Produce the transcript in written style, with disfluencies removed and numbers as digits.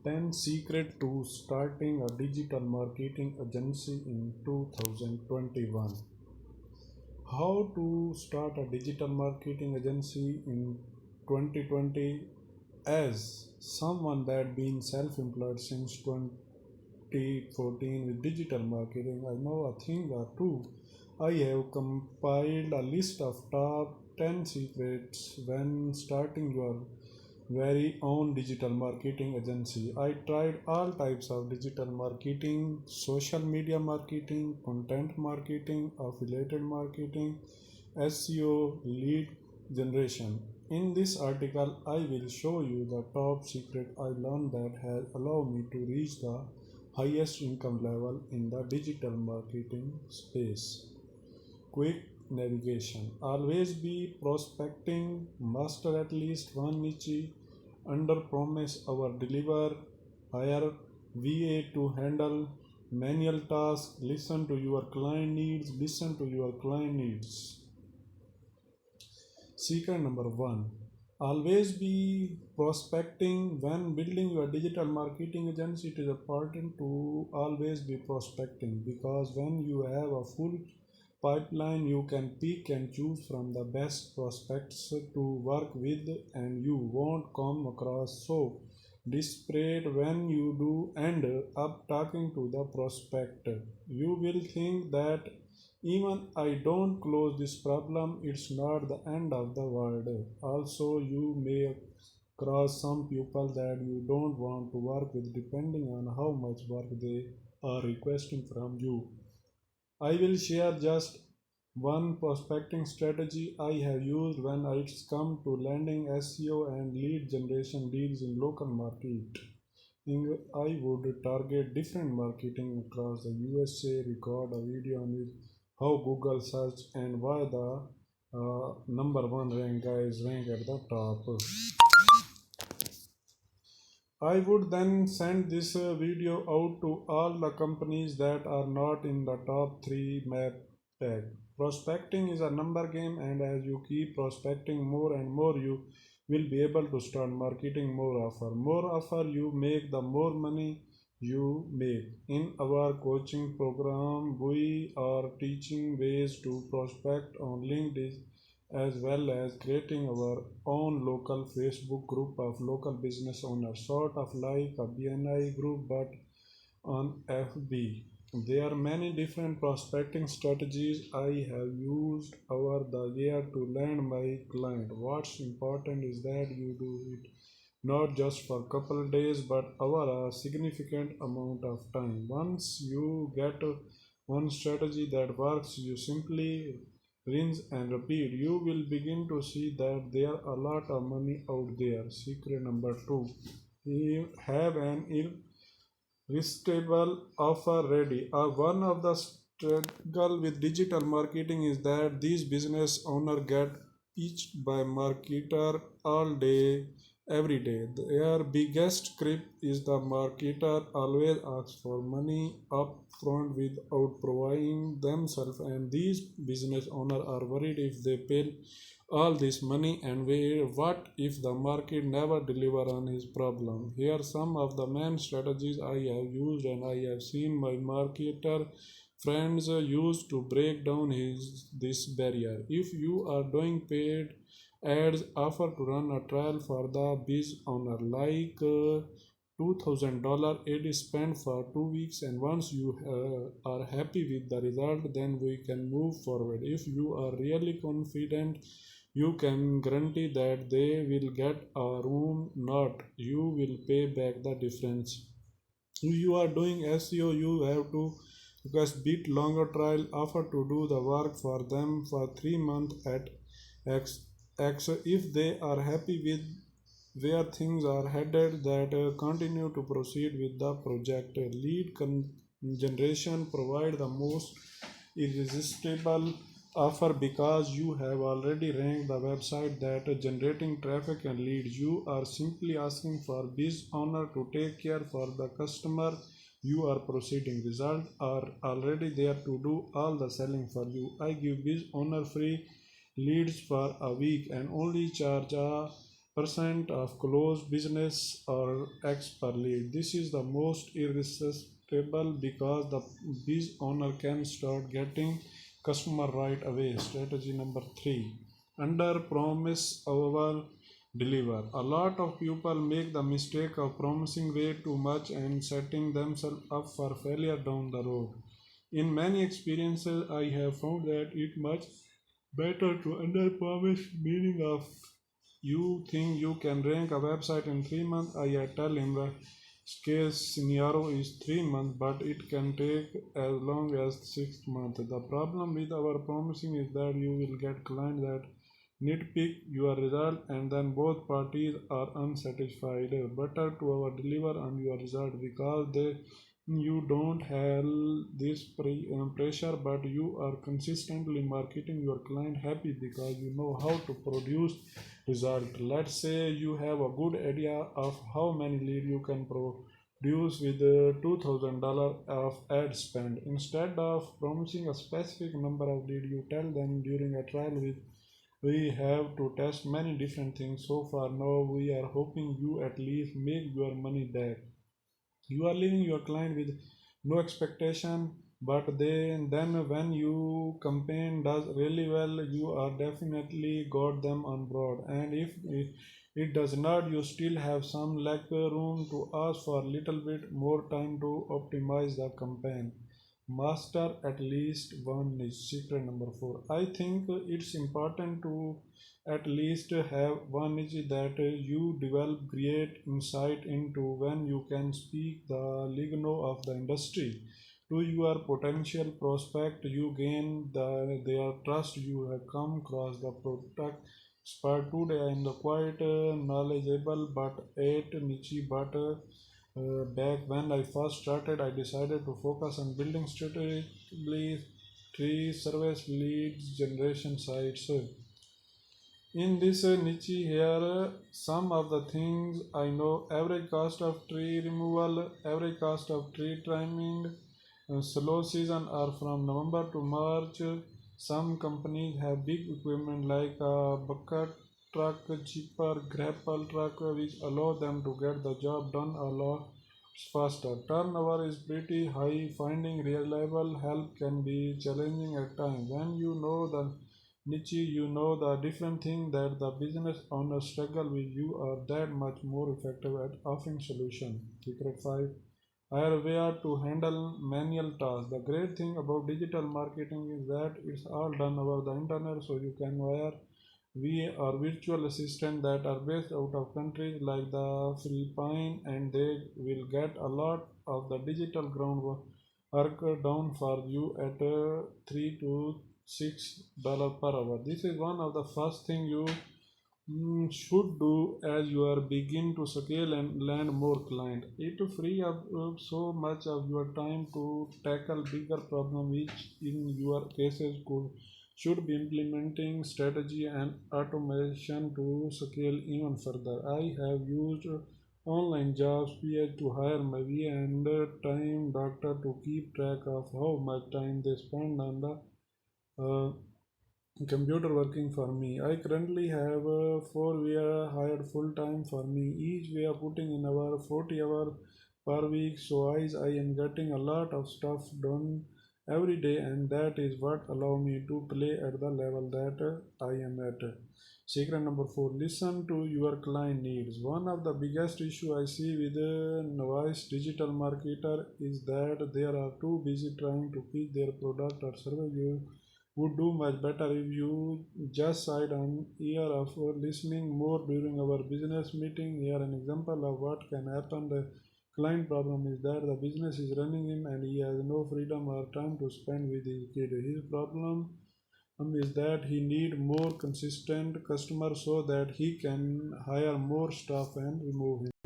10 Secret to Starting a Digital Marketing Agency in 2021. How to start a digital marketing agency in 2020. As someone that been self-employed since 2014 with digital marketing, I know a thing or two. I have compiled a list of top 10 secrets when starting your very own digital marketing agency. I tried all types of digital marketing, social media marketing, content marketing, affiliated marketing, SEO, lead generation. In this article, I will show you the top secret I learned that has allowed me to reach the highest income level in the digital marketing space. Quick navigation. Always be prospecting. Master at least one niche. Under promise over deliver. Hire VA to handle manual tasks. Listen to your client needs. Listen to your client needs. Secret number one. Always be prospecting when building your digital marketing agency. It is important to always be prospecting because when you have a full pipeline, you can pick and choose from the best prospects to work with, and you won't come across so desperate when you do end up talking to the prospect. You will think that even I don't close this problem, it's not the end of the world. Also, you may cross some people that you don't want to work with depending on how much work they are requesting from you. I will share just one prospecting strategy I have used when it's come to landing SEO and lead generation deals in local market. I would target different marketing across the USA, record a video on it, how Google search and why the number one rank guys rank at the top. I would then send this video out to all the companies that are not in the top 3 map tag. Prospecting is a number game, and as you keep prospecting more and more, you will be able to start marketing more offer. More offer you make, the more money you make. In our coaching program, we are teaching ways to prospect on LinkedIn as well as creating our own local Facebook group of local business owners, sort of like a BNI group but on FB. There are many different prospecting strategies I have used over the year to land my client. What's important is that you do it not just for a couple days but over a significant amount of time. Once you get one strategy that works, you simply rinse and repeat. You will begin to see that there are a lot of money out there. Secret number two. You have an irresistible offer ready. One of the struggle with digital marketing is that these business owners get pitched by marketer all day, every day. Their biggest creep is the marketer always asks for money up front without providing themselves, and these business owners are worried if they pay all this money and what if the market never deliver on his problem. Here are some of the main strategies I have used and I have seen my marketer friends use to break down this barrier. If you are doing paid ads, offer to run a trial for the biz owner like $2,000. It is spent for 2 weeks, and once you are happy with the result, then we can move forward. If you are really confident, you can guarantee that they will get a room, not you will pay back the difference. If you are doing SEO, you have to request bit longer trial offer to do the work for them for 3 months at X. If they are happy with where things are headed, that continue to proceed with the project. Lead generation provide the most irresistible offer because you have already ranked the website that generating traffic and leads. You are simply asking for biz owner to take care for the customer. You are proceeding. Results are already there to do all the selling for you. I give biz owner free leads for a week and only charge a percent of closed business or X per lead. This is the most irresistible because the biz owner can start getting customer right away. Strategy number 3: under promise over deliver. A lot of people make the mistake of promising way too much and setting themselves up for failure down the road. In many experiences, I have found that it much better to under promise, meaning of you think you can rank a website in 3 months. I tell him the case scenario is 3 months, but it can take as long as 6 months. The problem with our promising is that you will get clients that nitpick your result and then both parties are unsatisfied. Better to our deliver on your result because you don't have this pressure, but you are consistently marketing your client happy because you know how to produce result. Let's say you have a good idea of how many lead you can produce with $2,000 of ad spend. Instead of promising a specific number of lead, you tell them during a trial with we have to test many different things so far. Now we are hoping you at least make your money back. You are leaving your client with no expectation, but then when you campaign does really well, you are definitely got them on board. And if it does not, you still have some leg room to ask for a little bit more time to optimize the campaign. Master at least one niche. Secret number 4: I think it's important to at least have one niche that you develop great insight into. When you can speak the lingo of the industry to your potential prospect, you gain their trust. You have come across the product expert today and the quite knowledgeable but at niche. But back when I first started, I decided to focus on building strategically three service leads generation sites. In this niche here, some of the things I know: average cost of tree removal, average cost of tree trimming, slow season are from November to March. Some companies have big equipment like a bucket truck, cheaper grapple truck, which allow them to get the job done a lot faster. Turnover is pretty high. Finding reliable help can be challenging at times. When you know the niche, you know the different thing that the business owner struggle with. You are that much more effective at offering solution. Secret 5: hire where to handle manual tasks. The great thing about digital marketing is that it's all done over the internet, so you can hire we are virtual assistants that are based out of countries like the Philippines, and they will get a lot of the digital groundwork done for you at $3 to $6 per hour. This is one of the first thing you should do as you are begin to scale and land more client. It free up so much of your time to tackle bigger problem, which in your cases could should be implementing strategy and automation to scale even further. I have used online jobs PH to hire my VA and time doctor to keep track of how much time they spend on the uh, computer working for me. I currently have four we are hired full time for me. Each we are putting in our 40 hour per week. So I am getting a lot of stuff done every day, and that is what allow me to play at the level that I am at. Secret number 4: listen to your client needs. One of the biggest issue I see with novice digital marketer is that they are too busy trying to pitch their product or service. You would do much better if you just sat on ear of listening more during our business meeting. Here an example of what can happen. The client problem is that the business is running him and he has no freedom or time to spend with his kid. His problem is that he need more consistent customers so that he can hire more staff and remove him.